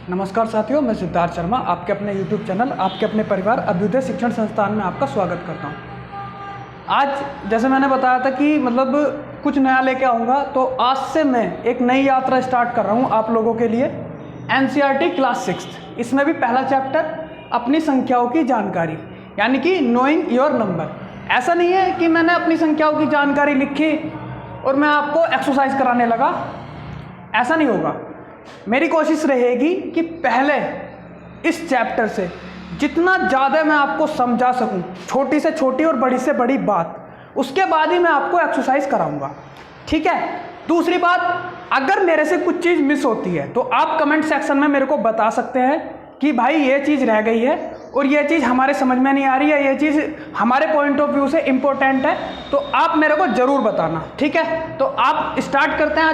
नमस्कार साथियों, मैं सिद्धार्थ शर्मा आपके अपने YouTube चैनल आपके अपने परिवार अभ्युदय शिक्षण संस्थान में आपका स्वागत करता हूं। आज जैसे मैंने बताया था कि कुछ नया लेके आऊँगा, तो आज से मैं एक नई यात्रा स्टार्ट कर रहा हूं आप लोगों के लिए। NCERT क्लास 6, इसमें भी पहला चैप्टर अपनी संख्याओं की जानकारी, यानी कि नोइंग योर नंबर। ऐसा नहीं है कि मैंने अपनी संख्याओं की जानकारी लिखी और मैं आपको एक्सरसाइज कराने लगा, ऐसा नहीं होगा। मेरी कोशिश रहेगी कि पहले इस चैप्टर से जितना ज़्यादा मैं आपको समझा सकूं, छोटी से छोटी और बड़ी से बड़ी बात, उसके बाद ही मैं आपको एक्सरसाइज कराऊंगा, ठीक है। दूसरी बात, अगर मेरे से कुछ चीज़ मिस होती है तो आप कमेंट सेक्शन में मेरे को बता सकते हैं कि भाई ये चीज़ रह गई है और ये चीज़ हमारे समझ में नहीं आ रही है, ये चीज़ हमारे पॉइंट ऑफ व्यू से इम्पोर्टेंट है, तो आप मेरे को ज़रूर बताना, ठीक है। तो आप स्टार्ट करते हैं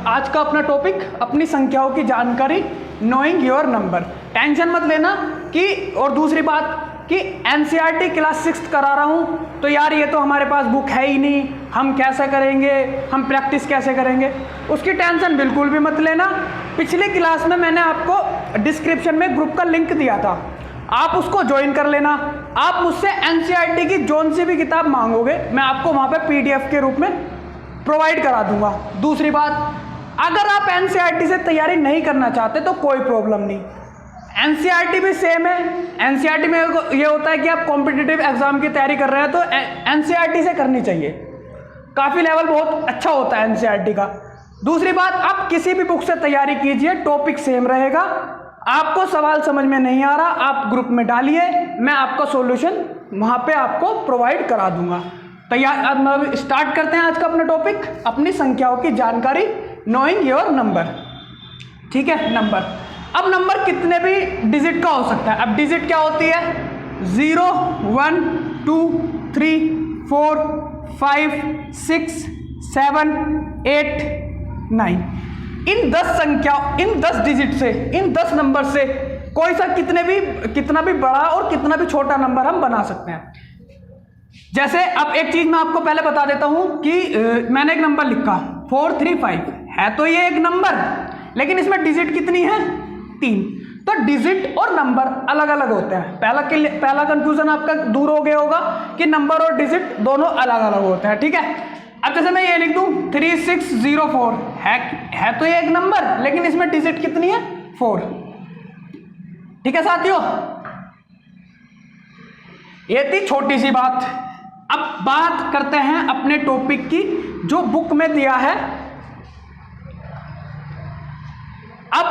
आज का अपना टॉपिक, अपनी संख्याओं की जानकारी, नोइंग योर नंबर। टेंशन मत लेना कि, और दूसरी बात कि NCERT क्लास 6 करा रहा हूँ तो यार ये तो हमारे पास बुक है ही नहीं, हम कैसे करेंगे, हम प्रैक्टिस कैसे करेंगे, उसकी टेंशन बिल्कुल भी मत लेना। पिछली क्लास में मैंने आपको डिस्क्रिप्शन में ग्रुप का लिंक दिया था, आप उसको ज्वाइन कर लेना। आप मुझसे NCERT की जोन सी भी किताब मांगोगे, मैं आपको वहाँ पे PDF के रूप में प्रोवाइड करा दूंगा। दूसरी बात, अगर आप NCERT से तैयारी नहीं करना चाहते तो कोई प्रॉब्लम नहीं, NCERT भी सेम है। NCERT में ये होता है कि आप कॉम्पिटिटिव एग्जाम की तैयारी कर रहे हैं तो NCERT से करनी चाहिए, काफ़ी लेवल बहुत अच्छा होता है NCERT का। दूसरी बात, आप किसी भी बुक से तैयारी कीजिए, टॉपिक सेम रहेगा। आपको सवाल समझ में नहीं आ रहा, आप ग्रुप में डालिए, मैं आपका सॉल्यूशन वहाँ पे आपको प्रोवाइड करा दूंगा। तैयार स्टार्ट करते हैं आज का अपना टॉपिक, अपनी संख्याओं की जानकारी, नोइंग योर नंबर, ठीक है। नंबर, अब नंबर कितने भी डिजिट का हो सकता है। अब डिजिट क्या होती है? 0, 1, 2, 3, 4, 5, 6, 7, 8, 9। इन 10 संख्याओं, इन 10 डिजिट से, इन 10 नंबर से कोई सा कितना भी बड़ा और कितना भी छोटा नंबर हम बना सकते हैं। जैसे अब एक चीज मैं आपको पहले बता देता हूं कि मैंने एक नंबर लिखा 435, है तो ये एक नंबर, लेकिन इसमें डिजिट कितनी है? 3। तो डिजिट और नंबर अलग अलग होते हैं। पहला कंफ्यूजन आपका दूर हो गया होगा कि नंबर और डिजिट दोनों अलग अलग होते हैं, ठीक है। अब जैसे मैं ये लिख दूं 3604, है तो ये एक नंबर, लेकिन इसमें डिजिट कितनी है? 4, ठीक है साथियों। ये थी छोटी सी बात। अब बात करते हैं अपने टॉपिक की जो बुक में दिया है। अब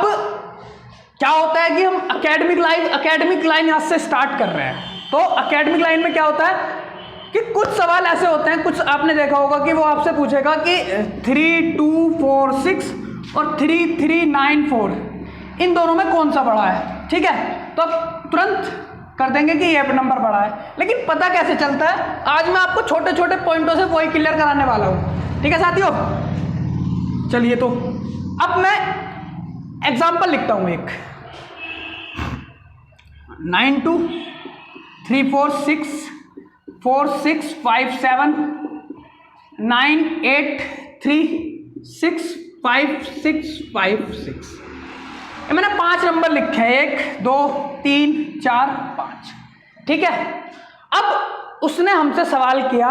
क्या होता है कि हम एकेडमिक लाइन यहां से स्टार्ट कर रहे हैं। तो एकेडमिक लाइन में क्या होता है कि कुछ सवाल ऐसे होते हैं, कुछ आपने देखा होगा कि वो आपसे पूछेगा कि 3246 और 3394, इन दोनों में कौन सा बड़ा है, ठीक है। तो अब तुरंत कर देंगे कि ये नंबर बड़ा है, लेकिन पता कैसे चलता है? आज मैं आपको छोटे छोटे पॉइंटों से वही क्लियर कराने वाला हूं, ठीक है साथियों। चलिए, तो अब मैं एग्जाम्पल लिखता हूं एक 9234646579836566। ये मैंने 5 नंबर लिखे हैं, 1 2 3 4 5, ठीक है। अब उसने हमसे सवाल किया,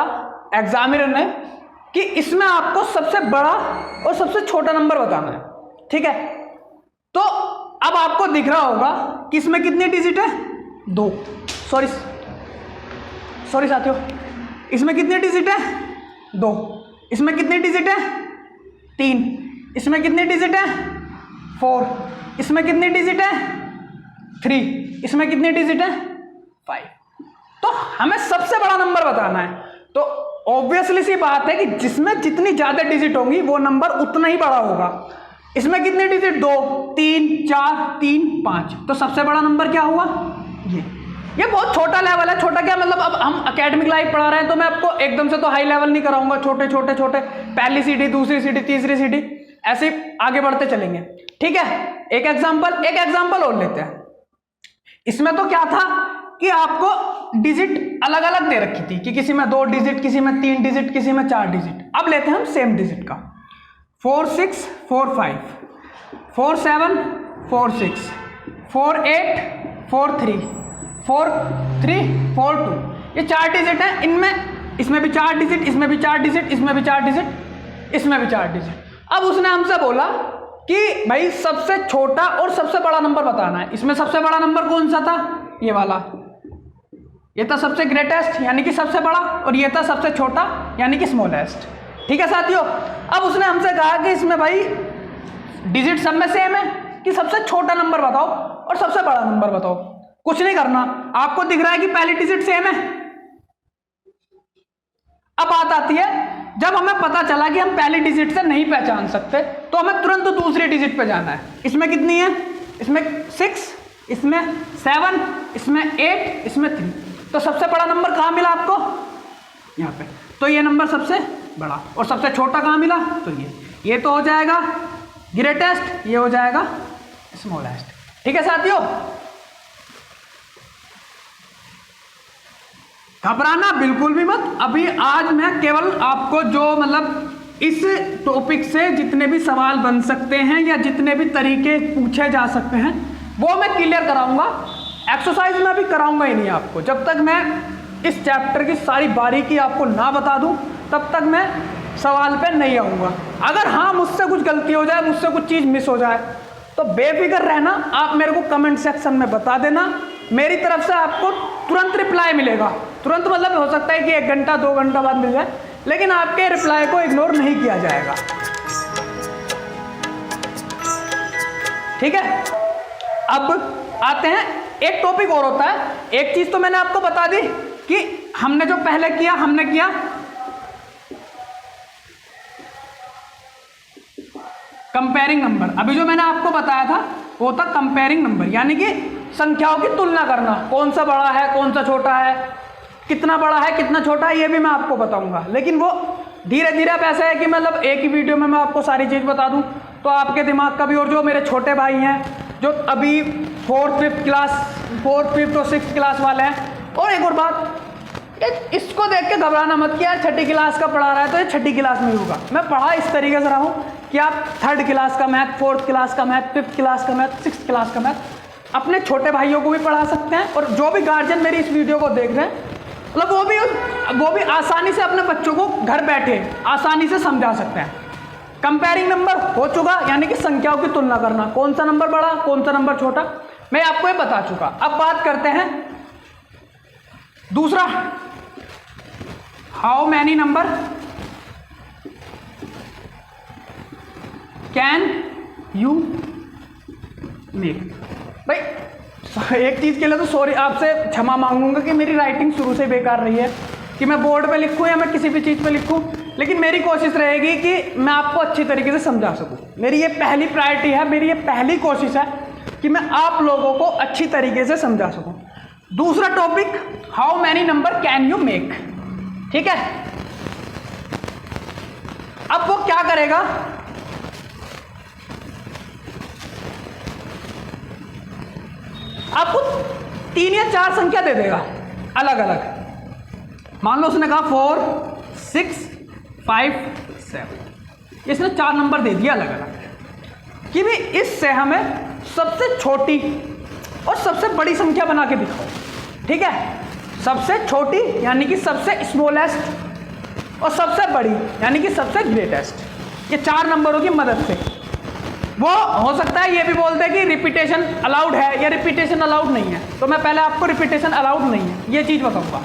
एग्जामिनर ने, कि इसमें आपको सबसे बड़ा और सबसे छोटा नंबर बताना है, ठीक है। तो अब आपको दिख रहा होगा कि इसमें कितनी डिजिट है? 2। सॉरी साथियों, इसमें कितनी डिजिट है? 2। इसमें कितनी डिजिट है? 3। इसमें कितनी डिजिट है? 4। इसमें कितनी डिजिट है? 3। इसमें कितनी डिजिट है? 5। तो हमें सबसे बड़ा नंबर बताना है। तो ऑब्वियसली सी बात है कि जिसमें जितनी ज्यादा डिजिट होंगी वो नंबर उतना ही बड़ा होगा। इसमें कितनी डिजिट? 2, 3, 4, 3, 5। तो सबसे बड़ा नंबर क्या हुआ? ये बहुत छोटा लेवल है। छोटा क्या मतलब, अब हम एकेडमिक लाइफ पढ़ा रहे हैं तो मैं आपको एकदम से तो हाई लेवल नहीं कराऊंगा, छोटे छोटे छोटे, पहली सीढ़ी, दूसरी सीढ़ी, तीसरी सीढ़ी, ऐसे आगे बढ़ते चलेंगे, ठीक है। एक एग्जाम्पल और लेते हैं। इसमें तो क्या था कि आपको डिजिट अलग अलग दे रखी थी कि किसी में 2 डिजिट, किसी में 3 डिजिट, किसी में 4 डिजिट। अब लेते हैं हम सेम डिजिट का 4645, 47 4 6 4 8 4 3 4 3 4 2, ये 4 डिजिट है। इनमें इसमें भी 4 डिजिट, इसमें भी 4 डिजिट, इसमें भी 4 डिजिट, इसमें भी 4 डिजिट। अब उसने हमसे बोला कि भाई सबसे छोटा और सबसे बड़ा नंबर बताना है। इसमें सबसे बड़ा नंबर कौन सा था? ये वाला। ये था सबसे ग्रेटेस्ट यानी कि सबसे बड़ा, और ये था सबसे छोटा यानी कि स्मॉलेस्ट। ठीक है साथियों, अब उसने हमसे कहा कि इसमें भाई डिजिट सब में सेम है कि सबसे छोटा नंबर बताओ और सबसे बड़ा नंबर बताओ। कुछ नहीं करना, आपको दिख रहा है कि पहली डिजिट सेम है। अब बात आती है, जब हमें पता चला कि हम पहली डिजिट से नहीं पहचान सकते तो हमें तुरंत दूसरी डिजिट पे जाना है। इसमें कितनी है? इसमें 6, इसमें 7, इसमें 8, इसमें 3। तो सबसे बड़ा नंबर कहाँ मिला आपको? यहाँ पे। तो ये नंबर सबसे बड़ा, और सबसे छोटा कहाँ मिला? तो ये तो हो जाएगा ग्रेटेस्ट, ये हो जाएगा स्मॉलेस्ट। ठीक है साथियों, घबराना बिल्कुल भी मत। अभी आज मैं केवल आपको जो मतलब इस टॉपिक से जितने भी सवाल बन सकते हैं या जितने भी तरीके पूछे जा सकते हैं वो मैं क्लियर कराऊंगा। एक्सरसाइज में भी कराऊंगा ही नहीं आपको। जब तक मैं इस चैप्टर की सारी बारीकी आपको ना बता दूं तब तक मैं सवाल पे नहीं आऊँगा। अगर हाँ मुझसे कुछ गलती हो जाए, मुझसे कुछ चीज़ मिस हो जाए तो बेफिक्र रहना, आप मेरे को कमेंट सेक्शन में बता देना। मेरी तरफ से आपको तुरंत रिप्लाई मिलेगा। तुरंत मतलब हो सकता है कि 1 घंटा 2 घंटा बाद मिल जाए, लेकिन आपके रिप्लाई को इग्नोर नहीं किया जाएगा। ठीक है, अब आते हैं, एक टॉपिक और होता है। एक चीज तो मैंने आपको बता दी कि हमने जो पहले किया, हमने किया कंपेयरिंग नंबर। अभी जो मैंने आपको बताया था वो था कंपेयरिंग नंबर, यानी कि संख्याओं की तुलना करना, कौन सा बड़ा है कौन सा छोटा है, कितना बड़ा है कितना छोटा है, ये भी मैं आपको बताऊंगा। लेकिन वो धीरे धीरे अब ऐसा है कि मतलब एक ही वीडियो में मैं आपको सारी चीज़ बता दूं तो आपके दिमाग का भी, और जो मेरे छोटे भाई हैं जो अभी 4th 5th class 4th 5th और 6th क्लास वाले हैं। और एक और बात, इसको देख के घबराना मत कि यार 6ठी क्लास का पढ़ा रहा है तो ये 6ठी क्लास में होगा। मैं पढ़ा इस तरीके से रहा हूँ कि आप 3rd क्लास का मैथ, 4th क्लास का मैथ, 5th क्लास का मैथ, 6th क्लास का मैथ अपने छोटे भाइयों को भी पढ़ा सकते हैं। और जो भी गार्जियन मेरी इस वीडियो को देख रहे हैं मतलब वो भी आसानी से अपने बच्चों को घर बैठे आसानी से समझा सकते हैं। कंपेयरिंग नंबर हो चुका, यानी कि संख्याओं की तुलना करना, कौन सा नंबर बड़ा कौन सा नंबर छोटा, मैं आपको ये बता चुका। अब बात करते हैं दूसरा, how many number can you make. भाई एक चीज के लिए तो सॉरी, आपसे क्षमा मांगूंगा कि मेरी राइटिंग शुरू से बेकार रही है कि मैं बोर्ड पे लिखूं या मैं किसी भी चीज पे लिखूं, लेकिन मेरी कोशिश रहेगी कि मैं आपको अच्छी तरीके से समझा सकूं। मेरी ये पहली प्रायोरिटी है, मेरी ये पहली कोशिश है कि मैं आप लोगों को अच्छी तरीके से समझा सकूं। दूसरा topic, how many number can you make. ठीक है, अब वो क्या करेगा, आपको 3 या 4 संख्या दे देगा अलग अलग। मान लो उसने कहा 4 6 5 7, इसने 4 नंबर दे दिया अलग अलग कि भी इससे हमें सबसे छोटी और सबसे बड़ी संख्या बना के दिखाओ। ठीक है, सबसे छोटी यानी कि सबसे स्मॉलेस्ट और सबसे बड़ी यानी कि सबसे ग्रेटेस्ट, ये 4 नंबरों की मदद से। वो हो सकता है ये भी बोलते हैं कि रिपीटेशन अलाउड है या रिपीटेशन अलाउड नहीं है, तो मैं पहले आपको रिपीटेशन अलाउड नहीं है ये चीज़ बताऊंगा।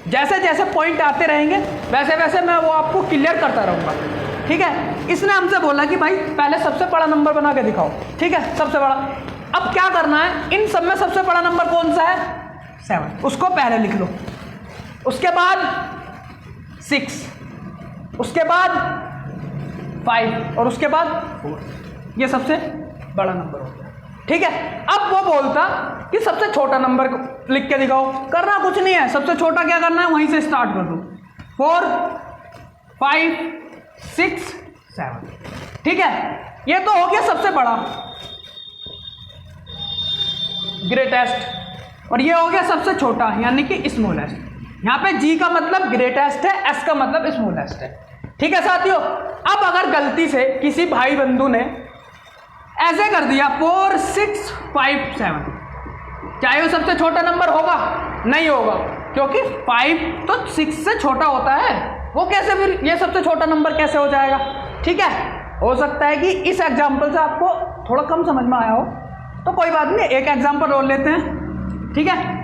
जैसे जैसे पॉइंट आते रहेंगे वैसे वैसे मैं वो आपको क्लियर करता रहूँगा। ठीक है, इसने हमसे बोला कि भाई पहले सबसे बड़ा नंबर बना के दिखाओ। ठीक है, सबसे बड़ा। अब क्या करना है, इन सब में सबसे बड़ा नंबर कौन सा है? 7, उसको पहले लिख लो। उसके बाद 6, उसके बाद 5 और उसके बाद 4, ये सबसे बड़ा नंबर हो गया। ठीक है, अब वो बोलता कि सबसे छोटा नंबर लिख के दिखाओ। करना कुछ नहीं है, सबसे छोटा क्या करना है वहीं से स्टार्ट कर दो। 4 5 6 7। ठीक है, ये तो हो गया सबसे बड़ा ग्रेटेस्ट, और ये हो गया सबसे छोटा यानी कि स्मॉलेस्ट। यहाँ पे जी का मतलब ग्रेटेस्ट है, एस का मतलब स्मॉलेस्ट है। ठीक है साथियों, अब अगर गलती से किसी भाई बंधु ने ऐसे कर दिया 4 6 5 7, चाहे वो सबसे छोटा नंबर होगा नहीं होगा, क्योंकि 5 तो 6 से छोटा होता है, वो कैसे फिर ये सबसे छोटा नंबर कैसे हो जाएगा। ठीक है, हो सकता है कि इस एग्जाम्पल से आपको थोड़ा कम समझ में आया हो, तो कोई बात नहीं, एक एग्जाम्पल और लेते हैं। ठीक है,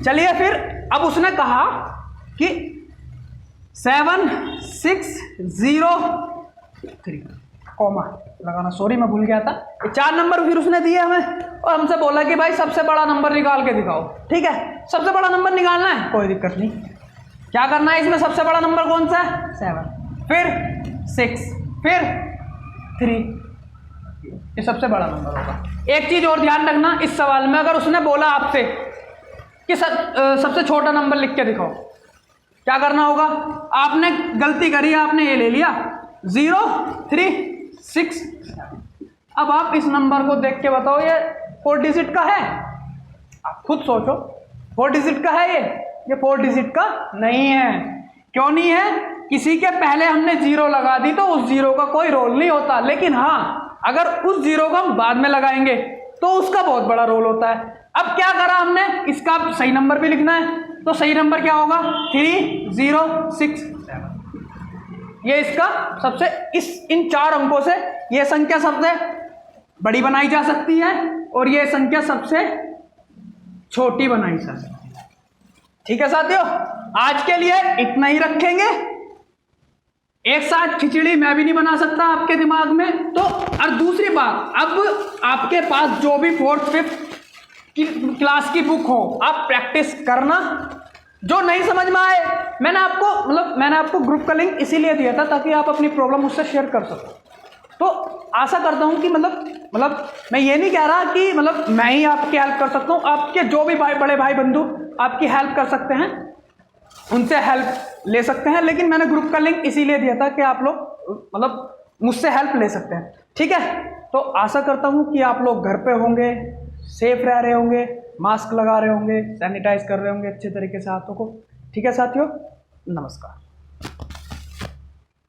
चलिए फिर अब उसने कहा कि 7 6 0 3 कॉमा लगाना, सॉरी मैं भूल गया था। ये 4 नंबर फिर उसने दिए हमें और हमसे बोला कि भाई सबसे बड़ा नंबर निकाल के दिखाओ। ठीक है, सबसे बड़ा नंबर निकालना है, कोई दिक्कत नहीं। क्या करना है इसमें, सबसे बड़ा नंबर कौन सा है, 7, फिर 6, फिर 3, ये सबसे बड़ा नंबर होगा। एक चीज और ध्यान रखना इस सवाल में, अगर उसने बोला आपसे कि सबसे छोटा नंबर लिख के दिखाओ, क्या करना होगा, आपने गलती करी, आपने ये ले लिया 0 3 6। अब आप इस नंबर को देख के बताओ ये 4 डिजिट का है, आप खुद सोचो 4 डिजिट का है ये 4 डिजिट का नहीं है। क्यों नहीं है, किसी के पहले हमने 0 लगा दी तो उस 0 का कोई रोल नहीं होता, लेकिन हाँ अगर उस 0 को हम बाद में लगाएंगे तो उसका बहुत बड़ा रोल होता है। अब क्या करा हमने, इसका सही नंबर भी लिखना है, तो सही नंबर क्या होगा 3 0 6 7। ये इसका सबसे इन 4 अंकों से ये संख्या सबसे बड़ी बनाई जा सकती है और ये संख्या सबसे छोटी बनाई जा सकती है। ठीक है साथियों, आज के लिए इतना ही रखेंगे। एक साथ खिचड़ी मैं भी नहीं बना सकता आपके दिमाग में, तो और दूसरी बात, अब आपके पास जो भी 4th 5th की क्लास की बुक हो आप प्रैक्टिस करना। जो नहीं समझ में आए, मैंने आपको ग्रुप का लिंक इसीलिए दिया था ताकि आप अपनी प्रॉब्लम मुझसे शेयर कर सको। तो आशा करता हूँ कि मतलब मैं ये नहीं कह रहा कि मैं ही आपकी हेल्प कर सकता हूँ, आपके जो भी बड़े भाई बंधु आपकी हेल्प कर सकते हैं उनसे हेल्प ले सकते हैं, लेकिन मैंने ग्रुप का लिंक इसीलिए दिया था कि आप लोग मुझसे हेल्प ले सकते हैं। ठीक है, तो आशा करता हूँ कि आप लोग घर पे होंगे, सेफ रह रहे होंगे, मास्क लगा रहे होंगे, सैनिटाइज कर रहे होंगे अच्छे तरीके से हाथों को। ठीक है साथियों, नमस्कार।